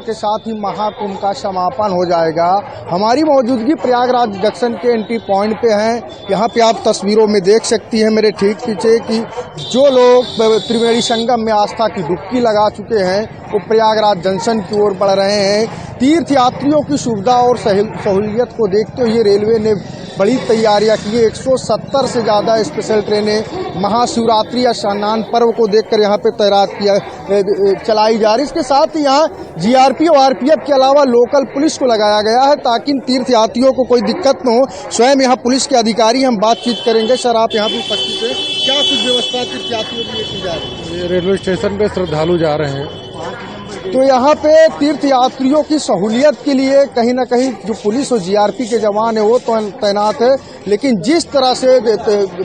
के साथ ही महाकुंभ का समापन हो जाएगा। हमारी मौजूदगी प्रयागराज जंक्शन के एंट्री पॉइंट पे है। यहाँ पे आप तस्वीरों में देख सकती हैं मेरे ठीक पीछे कि जो लोग त्रिवेणी संगम में आस्था की डुबकी लगा चुके हैं वो प्रयागराज जंक्शन की ओर बढ़ रहे हैं। तीर्थ यात्रियों की सुविधा और सहूलियत को देखते हुए रेलवे ने बड़ी तैयारियां की है। 170 से ज़्यादा स्पेशल ट्रेनें महाशिवरात्रि या स्नान पर्व को देखकर यहाँ पे तैनात चलाई जा रही है। इसके साथ ही यहाँ जीआरपी और आरपीएफ के अलावा लोकल पुलिस को लगाया गया है ताकि इन तीर्थ यात्रियों को कोई दिक्कत न हो। स्वयं यहाँ पुलिस के अधिकारी हम बातचीत करेंगे। सर, आप यहाँ पे उपस्थित हैं, क्या कुछ व्यवस्था तीर्थ यात्रियों के लिए की जा रही है? रेलवे स्टेशन पे श्रद्धालु जा रहे हैं तो यहाँ पे तीर्थ यात्रियों की सहूलियत के लिए कहीं ना कहीं जो पुलिस और जीआरपी के जवान है वो तो तैनात है, लेकिन जिस तरह से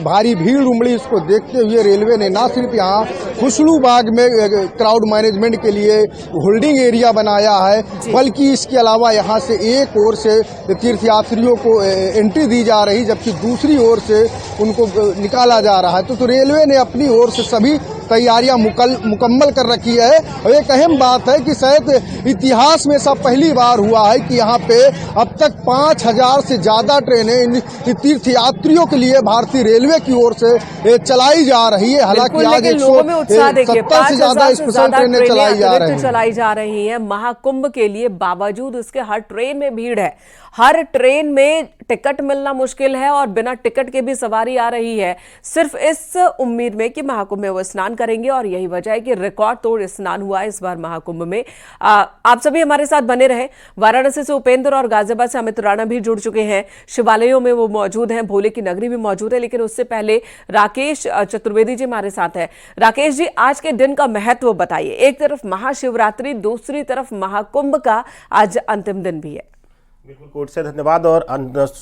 भारी भीड़ उमड़ी इसको देखते हुए रेलवे ने न सिर्फ यहाँ खुशलू बाग में क्राउड मैनेजमेंट के लिए होल्डिंग एरिया बनाया है, बल्कि इसके अलावा यहाँ से एक ओर से तीर्थ यात्रियों को एंट्री दी जा रही जबकि दूसरी ओर से उनको निकाला जा रहा है। तो रेलवे ने अपनी ओर से सभी तैयारियां मुकम्मल कर रखी है। और एक अहम बात है कि शायद इतिहास में सब पहली बार हुआ है कि यहाँ पे अब तक 5000 से ज़्यादा ट्रेनें तीर्थ यात्रियों के लिए भारतीय रेलवे की ओर से चलाई जा रही है। हालांकि आज 170 से ज़्यादा स्पेशल ट्रेनें चलाई जा रही है। महाकुंभ के लिए बावजूद उसके हर ट्रेन में भीड़ है, हर ट्रेन में टिकट मिलना मुश्किल है और बिना टिकट के भी सवारी आ रही है, सिर्फ इस उम्मीद में कि महाकुंभ में वो स्नान करेंगे। और यही वजह है कि रिकॉर्ड तोड़ स्नान हुआ इस बार महाकुंभ में। आप सभी हमारे साथ बने रहे। वाराणसी से उपेंद्र और गाजियाबाद से अमित राणा भी जुड़ चुके हैं। शिवालयों में वो मौजूद हैं, भोले की नगरी भी मौजूद है, लेकिन उससे पहले राकेश चतुर्वेदी जी हमारे साथ है। राकेश जी, आज के दिन का महत्व बताइए। एक तरफ महाशिवरात्रि, दूसरी तरफ महाकुंभ का आज अंतिम दिन भी है। बिल्कुल, कोट से धन्यवाद और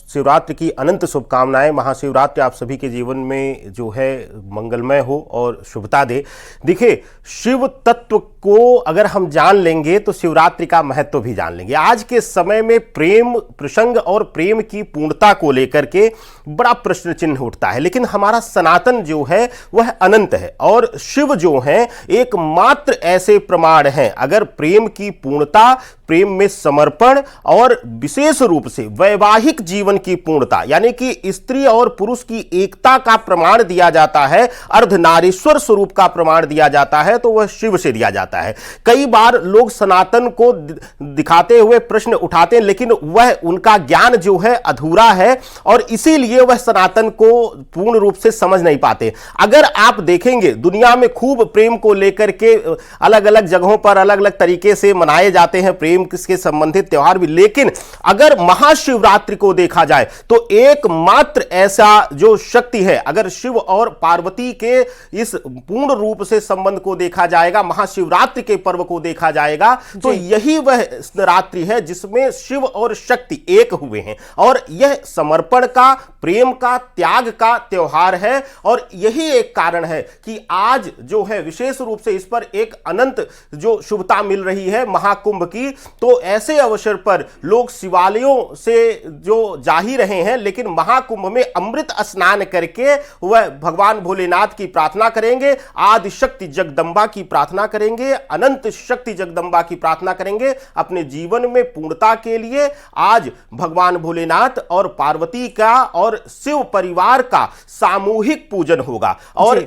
शिवरात्रि की अनंत शुभकामनाएं। महाशिवरात्रि आप सभी के जीवन में जो है मंगलमय हो और शुभता दे। देखिए, शिव तत्व को अगर हम जान लेंगे तो शिवरात्रि का महत्व भी जान लेंगे। आज के समय में प्रेम प्रसंग और प्रेम की पूर्णता को लेकर के बड़ा प्रश्न चिन्ह उठता है, लेकिन हमारा सनातन जो है वह अनंत है और शिव जो है एकमात्र ऐसे प्रमाण हैं। अगर प्रेम की पूर्णता, प्रेम में समर्पण और विशेष रूप से वैवाहिक जीवन की पूर्णता यानी कि स्त्री और पुरुष की एकता का प्रमाण दिया जाता है, अर्धनारीश्वर स्वरूप का प्रमाण दिया जाता है, तो वह शिव से दिया जाता है। कई बार लोग सनातन को दिखाते हुए प्रश्न उठाते हैं, लेकिन वह उनका ज्ञान जो है अधूरा है और इसीलिए वह सनातन को पूर्ण रूप से समझ नहीं पाते। अगर आप देखेंगे दुनिया में खूब प्रेम को लेकर के अलग अलग जगहों पर अलग अलग तरीके से मनाए जाते हैं प्रेम के संबंधित त्योहार भी, लेकिन अगर महाशिवरात्रि को देखा जाए तो एकमात्र ऐसा जो शक्ति है, अगर शिव और पार्वती के इस पूर्ण रूप से संबंध को देखा जाएगा, महाशिवरात्रि के पर्व को देखा जाएगा, तो यही वह रात्रि है जिसमें शिव और शक्ति एक हुए हैं और यह समर्पण का, प्रेम का, त्याग का त्योहार है। और यही एक कारण है कि आज जो है विशेष रूप से इस पर एक अनंत जो शुभता मिल रही है महाकुंभ की। तो ऐसे अवसर पर लोग शिवालयों से जो जा ही रहे हैं, लेकिन महाकुंभ में अमृत स्नान करके वह भगवान भोलेनाथ की प्रार्थना करेंगे, आदि शक्ति जगदंबा की प्रार्थना करेंगे, अनंत शक्ति जगदंबा की प्रार्थना करेंगे अपने जीवन में पूर्णता के लिए। आज भगवान भोलेनाथ और पार्वती का और शिव परिवार का सामूहिक पूजन होगा। और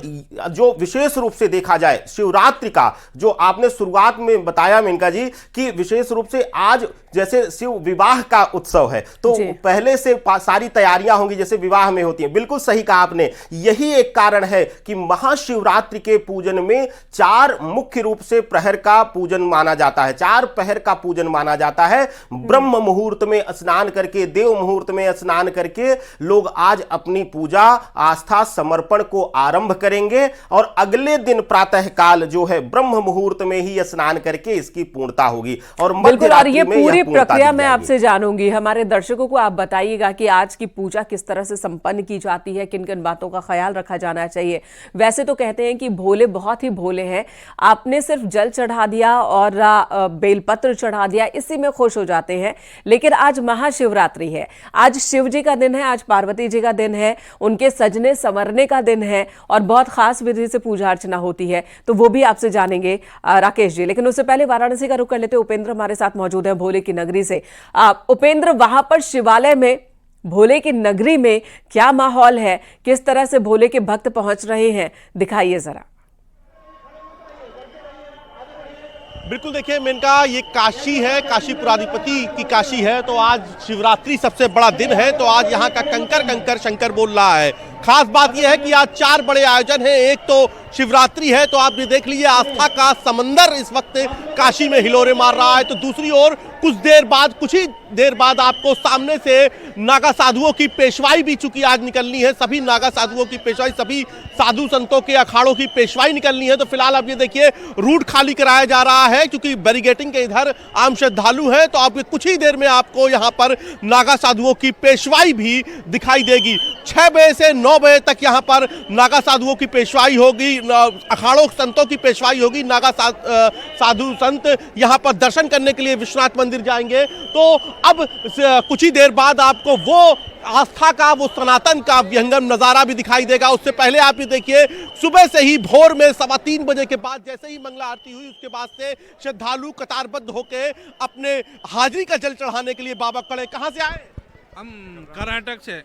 जो विशेष रूप से देखा जाए शिवरात्रि का, जो आपने शुरुआत में बताया मेनका जी कि विशेष रूप से आज जैसे शिव विवाह का उत्सव है तो पहले से सारी तैयारियां होंगी जैसे विवाह में होती हैं। बिल्कुल सही कहा आपने। यही एक कारण है कि महाशिवरात्रि के पूजन में 4 मुख्य रूप से प्रहर का पूजन माना जाता है, 4 प्रहर का पूजन माना जाता है। ब्रह्म मुहूर्त में स्नान करके, देव मुहूर्त में स्नान करके लोग आज अपनी पूजा, आस्था, समर्पण को आरंभ करेंगे और अगले दिन प्रातः काल जो है ब्रह्म मुहूर्त में ही स्नान करके इसकी पूर्णता होगी। और ये पूरी पूर्णता प्रक्रिया दी मैं जाएगी। आपसे जानूंगी, हमारे दर्शकों को आप बताइएगा कि आज की पूजा किस तरह से संपन्न की जाती है, किन किन बातों का ख्याल रखा जाना चाहिए। वैसे तो कहते हैं कि भोले बहुत ही भोले हैं, आपने सिर्फ जल चढ़ा दिया और बेलपत्र चढ़ा दिया, इसी में खुश हो जाते हैं। लेकिन आज महाशिवरात्रि है, आज शिव जी का दिन है, आज पार्वती जी का दिन है, उनके सजने संवरने का दिन है और बहुत खास विधि से पूजा अर्चना होती है, तो वो भी आपसे जानेंगे राकेश जी। लेकिन उससे पहले वाराणसी का रुख कर लेते, उपेंद्र हमारे साथ मौजूद है भोले की नगरी से। उपेंद्र, वहां पर शिवालय में भोले की नगरी में क्या माहौल है, किस तरह से भोले के भक्त पहुंच रहे हैं, दिखाइए जरा। बिल्कुल, देखिए मेनका, ये काशी है, काशीपुराधिपति की काशी है, तो आज शिवरात्रि सबसे बड़ा दिन है, तो आज यहाँ का कंकर कंकर शंकर बोल रहा है। खास बात यह है कि आज 4 बड़े आयोजन हैं। एक तो शिवरात्रि है, तो आप ये देख लीजिए आस्था का समंदर इस वक्त काशी में हिलोरे मार रहा है। तो दूसरी ओर कुछ ही देर बाद आपको सामने से नागा साधुओं की पेशवाई भी चूंकि आज निकलनी है, सभी नागा साधुओं की पेशवाई, सभी साधु संतों के अखाड़ों की पेशवाई निकलनी है। तो फिलहाल आप ये देखिए रूट खाली कराया जा रहा है, क्योंकि बैरिकेटिंग के इधर आम श्रद्धालु हैं। तो आप कुछ ही देर में आपको यहाँ पर नागा साधुओं की पेशवाई भी दिखाई देगी। 6 बजे से 9 बजे तक यहाँ पर नागा साधुओं की पेशवाई होगी, अखाड़ों संतों की पेशवाई होगी। नागा साधु संत यहाँ पर दर्शन करने के लिए विश्वनाथ मंदिर जाएंगे। तो अब कुछ ही देर बाद आपको वो आस्था का, वो सनातन का विहंगम नजारा भी दिखाई देगा। उससे पहले आप ये देखिए, सुबह से ही भोर में 3:15 बजे के बाद जैसे ही मंगला आरती हुई, उसके बाद से श्रद्धालु कतारबद्ध होके अपने हाजिरी का जल चढ़ाने के लिए बाबा खड़े। कहाँ से आए? हम कर्नाटक से।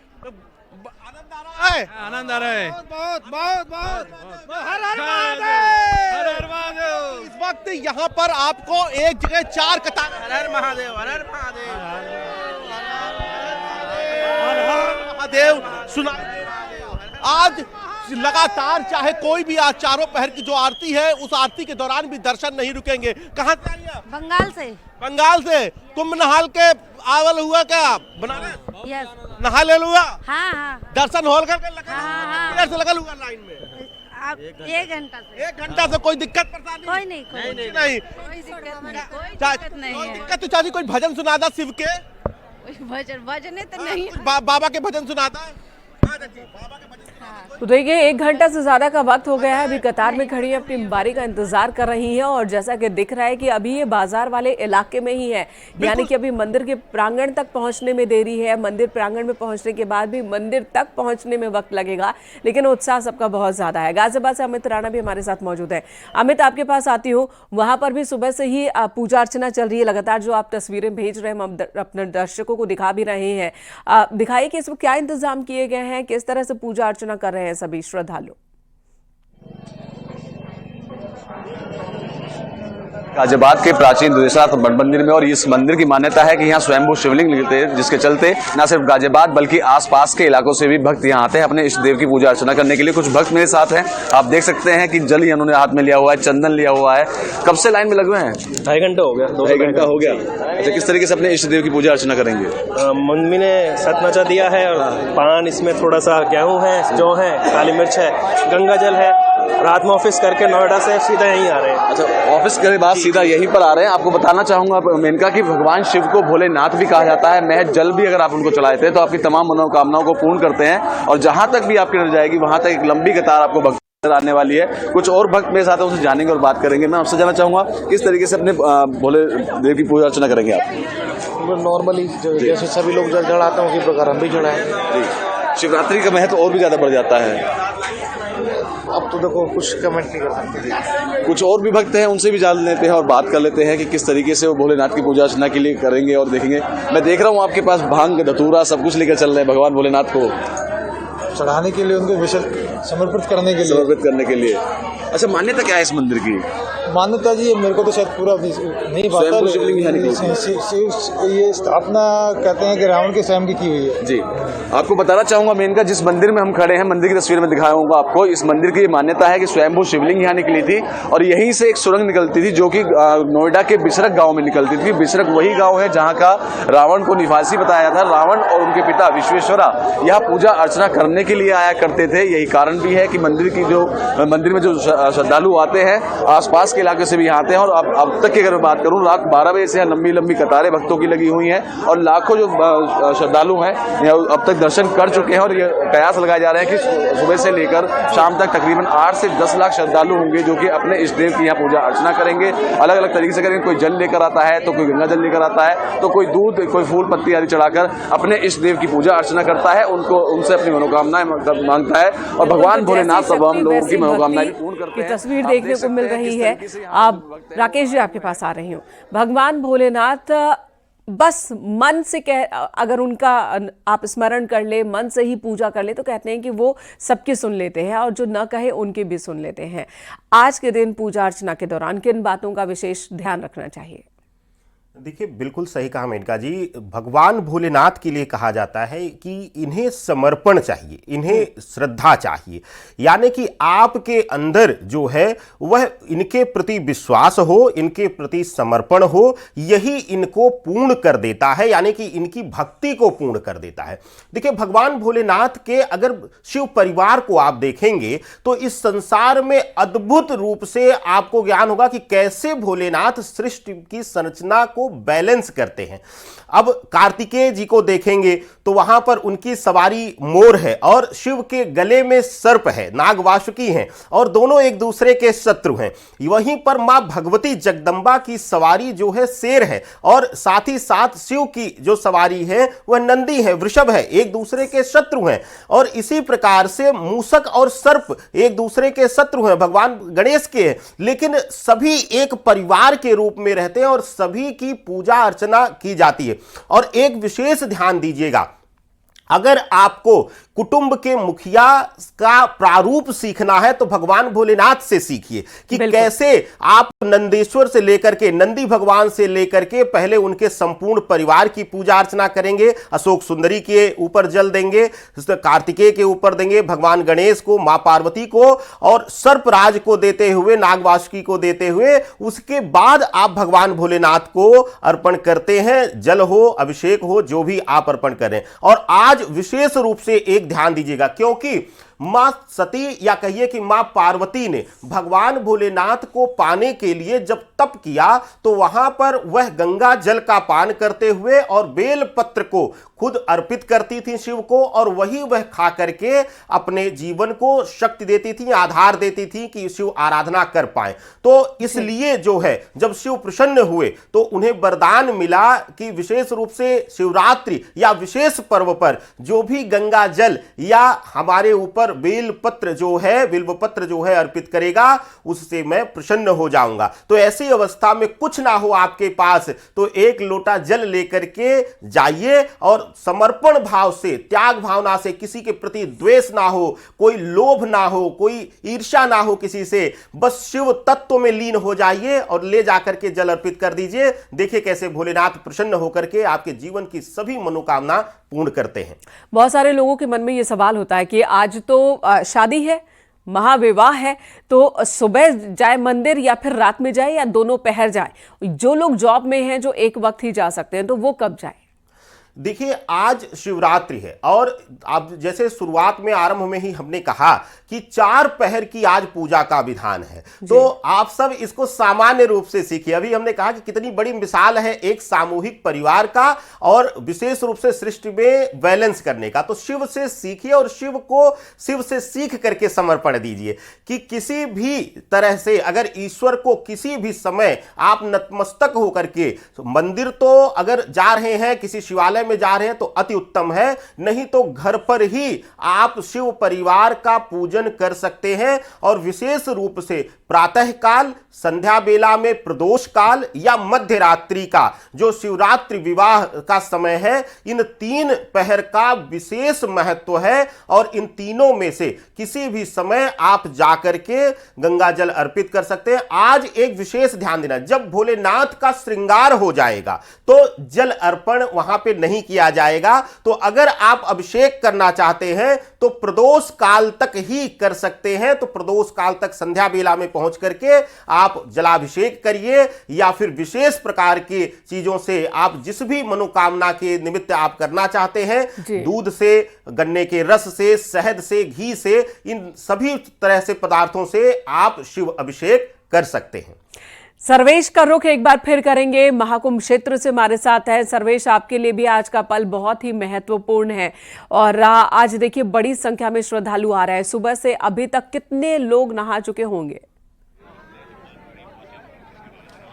आनंद आ रहा है? आनंद आ रहा है। बहुत हर हर महादेव। इस वक्त यहाँ पर आपको एक जगह 4 कतार, हर हर महादेव, हर हर महादेव, हर हर महादेव सुनाई दे रहा है। आज लगातार चाहे कोई भी, आज चारों पहर की जो आरती है, उस आरती के दौरान भी दर्शन नहीं रुकेंगे। कहाँ से आई आप? बंगाल से। बंगाल से। कुंभ नहाल के आवल हुआ क्या? बनारस? यस। नहा ले हुआ? हाँ। दर्शन हॉल करके लगा? हाँ। देर से लगा हुआ लाइन में? आप 1 घंटा से। 1 घंटा से कोई दिक्कत परेशानी? कोई नहीं। नहीं। कोई दिक्कत नहीं है। दिक्कत तो चाची कोई भजन सुना था शिव के? भजन तो नहीं। बाबा के भजन सुना था? तो देखिए, 1 घंटा से ज्यादा का वक्त हो गया है, अभी कतार में खड़ी है, अपनी बारी का इंतजार कर रही हैं। और जैसा कि दिख रहा है कि अभी ये बाजार वाले इलाके में ही है, यानी कि अभी मंदिर के प्रांगण तक पहुंचने में देरी है। मंदिर प्रांगण में पहुंचने के बाद भी मंदिर तक पहुंचने में वक्त लगेगा, लेकिन उत्साह सबका बहुत ज्यादा है। गाजियाबाद से अमित राणा भी हमारे साथ मौजूद है। अमित, आपके पास आती हूँ, वहां पर भी सुबह से ही पूजा अर्चना चल रही है लगातार, जो आप तस्वीरें भेज रहे हैं, हम अपने दर्शकों को दिखा भी रहे हैं। दिखाइए कि इसमें क्या इंतजाम किए गए हैं, किस तरह से पूजा अर्चना कर रहे हैं सभी श्रद्धालु। गाजियाबाद के प्राचीन द्विसाथ मठ मंदिर में, और इस मंदिर की मान्यता है कि यहाँ स्वयंभू शिवलिंग मिलते हैं, जिसके चलते न सिर्फ गाजियाबाद बल्कि आसपास के इलाकों से भी भक्त यहाँ आते हैं अपने इष्ट देव की पूजा अर्चना करने के लिए। कुछ भक्त मेरे साथ हैं, आप देख सकते हैं कि जल ही उन्होंने हाथ में लिया हुआ है, चंदन लिया हुआ है। कब से लाइन में लगे हुए हैं? 2.5 घंटा हो गया। 2 घंटा हो गया। अच्छा, किस तरीके से अपने इष्ट देव की पूजा अर्चना करेंगे? मम्मी ने सतनचा दिया है, और पान, इसमें थोड़ा सा गेहूँ है, जौ है, काली मिर्च है, गंगा जल है। रात में ऑफिस करके नोएडा से सीधा यहीं आ रहे हैं। अच्छा, ऑफिस के बाद सीधा यहीं पर आ रहे हैं। आपको बताना चाहूंगा मेनका कि भगवान शिव को भोलेनाथ भी कहा जाता है। महज जल भी अगर आप उनको चढ़ाते हैं तो आपकी तमाम मनोकामनाओं को पूर्ण करते हैं, और जहां तक भी आपकी नजर जाएगी वहां तक एक लंबी कतार आपको भक्त नजर आने वाली है। कुछ और भक्त मेरे साथ हैं, उनसे जानेंगे और बात करेंगे। मैं आपसे जानना चाहूंगा, किस तरीके से अपने भोले देव की पूजा अर्चना करेंगे आप? नॉर्मली जैसे सभी लोग जल चढ़ाते हैं उसी प्रकार हम भी चढ़ाएं। शिवरात्रि का महत्व और भी ज्यादा बढ़ जाता है। अब तो देखो, कुछ कमेंट नहीं कर सकते। कुछ और भी भक्त हैं, उनसे भी जान लेते हैं और बात कर लेते हैं कि किस तरीके से वो भोलेनाथ की पूजा अर्चना के लिए करेंगे, और देखेंगे। मैं देख रहा हूँ आपके पास भांग, धतूरा सब कुछ लेकर चल रहे हैं भगवान भोलेनाथ को चढ़ाने के लिए, उनको समर्पित करने के लिए। अच्छा, मान्यता क्या है इस मंदिर की? मान्यता जी, मेरे को तो शायद पूरा नहीं पता। ये स्थापना कहते हैं कि रावण के स्वयं की हुई है। जी, आपको बताना चाहूंगा मेनका, जिस मंदिर में हम खड़े हैं, मंदिर की तस्वीर में दिखाऊंगा आपको। इस मंदिर की मान्यता है कि स्वयंभू शिवलिंग यहाँ निकली थी, और यहीं से एक सुरंग निकलती थी जो कि नोएडा के बिसरक गांव में निकलती थी। बिसरक वही गांव है जहां का रावण को निवासी बताया था। रावण और उनके पिता विश्वेश्वरा यहाँ पूजा अर्चना करने के लिए आया करते थे। यही कारण भी है कि मंदिर में जो श्रद्धालु आते हैं, आसपास के इलाके से भी यहाँ आते हैं। और अब तक की अगर मैं बात करूँ, रात 12 बजे से यहाँ लंबी लंबी कतारें भक्तों की लगी हुई हैं और लाखों जो श्रद्धालु हैं अब तक दर्शन कर चुके हैं। और ये कयास लगाए जा रहे हैं कि सुबह से लेकर शाम तक तकरीबन 8 से 10 लाख श्रद्धालु होंगे जो कि अपने इष्ट देव की यहाँ पूजा अर्चना करेंगे। अलग अलग तरीके से करेंगे, कोई जल लेकर आता है तो कोई गंगा जल लेकर आता है, तो कोई दूध, कोई फूल पत्ती आदि चढ़ाकर अपने इष्ट देव की पूजा अर्चना करता है, उनसे अपनी मनोकामनाएं मांगता है। और भगवान भोलेनाथ सब हम लोगों की मनोकामनाएं भी पूर्ण करते हैं। तस्वीर देखने को मिल रही है। अब राकेश जी आपके पास आ रही हूँ। भगवान भोलेनाथ बस मन से अगर उनका आप स्मरण कर ले, मन से ही पूजा कर ले, तो कहते हैं कि वो सबकी सुन लेते हैं और जो न कहे उनकी भी सुन लेते हैं। आज के दिन पूजा अर्चना के दौरान किन बातों का विशेष ध्यान रखना चाहिए? देखिए, बिल्कुल सही कहा मेनका जी। भगवान भोलेनाथ के लिए कहा जाता है कि इन्हें समर्पण चाहिए, इन्हें श्रद्धा चाहिए, यानी कि आपके अंदर जो है वह इनके प्रति विश्वास हो, इनके प्रति समर्पण हो, यही इनको पूर्ण कर देता है, यानी कि इनकी भक्ति को पूर्ण कर देता है। देखिए, भगवान भोलेनाथ के अगर शिव परिवार को आप देखेंगे तो इस संसार में अद्भुत रूप से आपको ज्ञान होगा कि कैसे भोलेनाथ सृष्टि की संरचना को बैलेंस करते हैं। अब कार्तिकेय जी को देखेंगे तो वहां पर उनकी सवारी मोर है और शिव के गले में सर्प है, नागवासुकी हैं, और दोनों एक दूसरे के शत्रु हैं। वहीं पर मां भगवती जगदंबा की सवारी जो है शेर है और साथ ही साथ शिव की जो सवारी है वह नंदी है, वृषभ है, एक दूसरे के शत्रु हैं। और इसी प्रकार से मूषक और सर्प एक दूसरे के शत्रु हैं, भगवान गणेश के हैं, लेकिन सभी एक परिवार के रूप में रहते हैं और सभी की पूजा अर्चना की जाती है। और एक विशेष ध्यान दीजिएगा, अगर आपको कुटुंब के मुखिया का प्रारूप सीखना है तो भगवान भोलेनाथ से सीखिए कि कैसे आप नंदेश्वर से लेकर के, नंदी भगवान से लेकर के पहले उनके संपूर्ण परिवार की पूजा अर्चना करेंगे। अशोक सुंदरी के ऊपर जल देंगे, कार्तिकेय के ऊपर देंगे, भगवान गणेश को, मां पार्वती को और सर्पराज को देते हुए, नागवासुकी को देते हुए, उसके बाद आप भगवान भोलेनाथ को अर्पण करते हैं। जल हो, अभिषेक हो, जो भी आप अर्पण करें। और आज विशेष रूप से एक ध्यान दीजिएगा, क्योंकि मां सती या कहिए कि मां पार्वती ने भगवान भोलेनाथ को पाने के लिए जब तप किया तो वहां पर वह गंगा जल का पान करते हुए और बेल पत्र को खुद अर्पित करती थी शिव को, और वही वह खा करके अपने जीवन को शक्ति देती थी, आधार देती थी कि शिव आराधना कर पाए। तो इसलिए जो है जब शिव प्रसन्न हुए तो उन्हें वरदान मिला कि विशेष रूप से शिवरात्रि या विशेष पर्व पर जो भी गंगा जल या हमारे ऊपर बेल पत्र जो है, बिल्व पत्र जो है अर्पित करेगा, उससे मैं प्रसन्न हो जाऊंगा। तो ऐसी अवस्था में कुछ ना हो आपके पास तो एक लोटा जल लेकर के जाइए और समर्पण भाव से, त्याग भावना से, किसी के प्रति द्वेष ना हो, कोई लोभ ना हो, कोई ईर्ष्या ना हो किसी से, बस शिव तत्व में लीन हो जाइए और ले जाकर के जल अर्पित कर दीजिए। देखिए कैसे भोलेनाथ प्रसन्न होकर के आपके जीवन की सभी मनोकामना पूर्ण करते हैं। बहुत सारे लोगों के मन में यह सवाल होता है कि आज तो शादी है, महाविवाह है, तो सुबह जाए मंदिर या फिर रात में जाए या दोनों पहर जाए? जो लोग जॉब में हैं, जो एक वक्त ही जा सकते हैं, तो वो कब जाए? देखिए, आज शिवरात्रि है और अब जैसे शुरुआत में आरंभ में ही हमने कहा कि 4 पहर की आज पूजा का विधान है, तो आप सब इसको सामान्य रूप से सीखिए। अभी हमने कहा कि कितनी बड़ी मिसाल है एक सामूहिक परिवार का और विशेष रूप से सृष्टि में बैलेंस करने का। तो शिव से सीखिए और शिव से सीख करके समर्पण दीजिए कि किसी भी तरह से अगर ईश्वर को किसी भी समय आप नतमस्तक होकर के, मंदिर तो अगर जा रहे हैं, किसी शिवालय में जा रहे हैं तो अति उत्तम है, नहीं तो घर पर ही आप शिव परिवार का पूजन कर सकते हैं। और विशेष रूप से प्रातः काल, संध्या बेला में प्रदोष काल या मध्य रात्रि का जो शिवरात्रि विवाह का समय है, इन 3 पहर का विशेष महत्व है। और इन तीनों में से किसी भी समय आप जाकर के गंगा जल अर्पित कर सकते हैं। आज एक विशेष ध्यान देना, जब भोलेनाथ का श्रृंगार हो जाएगा तो जल अर्पण वहां पे नहीं नहीं किया जाएगा। तो अगर आप अभिषेक करना चाहते हैं तो प्रदोष काल तक ही कर सकते हैं। तो प्रदोष काल तक संध्या बेला में पहुंच करके आप जलाभिषेक करिए, या फिर विशेष प्रकार की चीजों से आप जिस भी मनोकामना के निमित्त आप करना चाहते हैं, दूध से, गन्ने के रस से, शहद से, घी से, इन सभी तरह से पदार्थों से आप शिव अभिषेक कर सकते हैं। सर्वेश का रुख एक बार फिर करेंगे, महाकुंभ क्षेत्र से हमारे साथ है। सर्वेश, आपके लिए भी आज का पल बहुत ही महत्वपूर्ण है और आज देखिए बड़ी संख्या में श्रद्धालु आ रहे हैं। सुबह से अभी तक कितने लोग नहा चुके होंगे?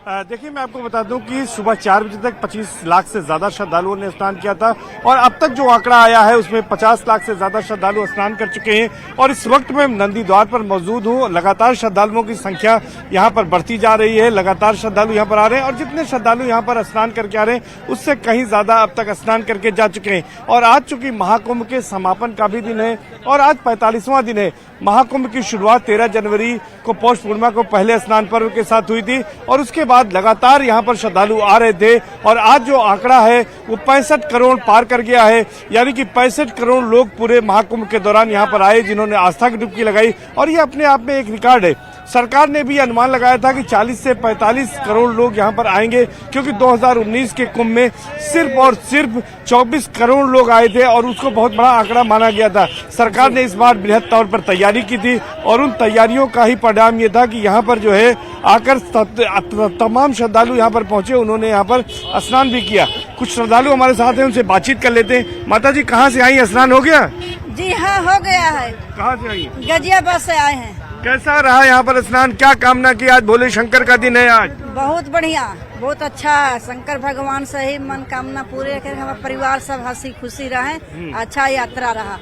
देखिए, मैं आपको बता दूं कि सुबह 4 बजे तक 25 लाख से ज्यादा श्रद्धालुओं ने स्नान किया था और अब तक जो आंकड़ा आया है उसमें 50 लाख से ज्यादा श्रद्धालु स्नान कर चुके हैं। और इस वक्त मैं नंदी द्वार पर मौजूद हूं। लगातार श्रद्धालुओं की संख्या यहां पर बढ़ती जा रही है, लगातार श्रद्धालु यहां पर आ रहे हैं और जितने श्रद्धालु यहां पर स्नान करके आ रहे हैं उससे कहीं ज्यादा अब तक स्नान करके जा चुके हैं। और आज चूंकि महाकुंभ के समापन का भी दिन है और आज 45वां दिन है। महाकुंभ की शुरुआत 13 जनवरी को पौष पूर्णिमा को पहले स्नान पर्व के साथ हुई थी और उसके बाद लगातार यहां पर श्रद्धालु आ रहे थे। और आज जो आंकड़ा है वो 65 करोड़ पार कर गया है, यानी कि 65 करोड़ लोग पूरे महाकुंभ के दौरान यहां पर आए जिन्होंने आस्था की डुबकी लगाई और ये अपने आप में एक रिकॉर्ड है। सरकार ने भी अनुमान लगाया था कि 40 से 45 करोड़ लोग यहां पर आएंगे, क्योंकि 2019 के कुंभ में सिर्फ और सिर्फ 24 करोड़ लोग आए थे और उसको बहुत बड़ा आंकड़ा माना गया था। सरकार ने इस बार बृहद तौर पर तैयारी की थी और उन तैयारियों का ही परिणाम ये था कि यहाँ पर जो है आकर तमाम श्रद्धालु यहाँ पर पहुंचे, उन्होंने यहाँ पर स्नान भी किया। कुछ श्रद्धालु हमारे साथ हैं, उनसे बातचीत कर लेते हैं। माता जी, कहाँ से आई? स्नान हो गया? जी हाँ, हो गया है। कहाँ से आई? गाजियाबाद से आए हैं। कैसा रहा यहाँ पर स्नान? क्या कामना की? आज भोले शंकर का दिन है आज। बहुत बढ़िया, बहुत अच्छा। शंकर भगवान से ही मनोकामना पूरे करें, हमारा परिवार सब हंसी खुशी रहे, अच्छा यात्रा रहा।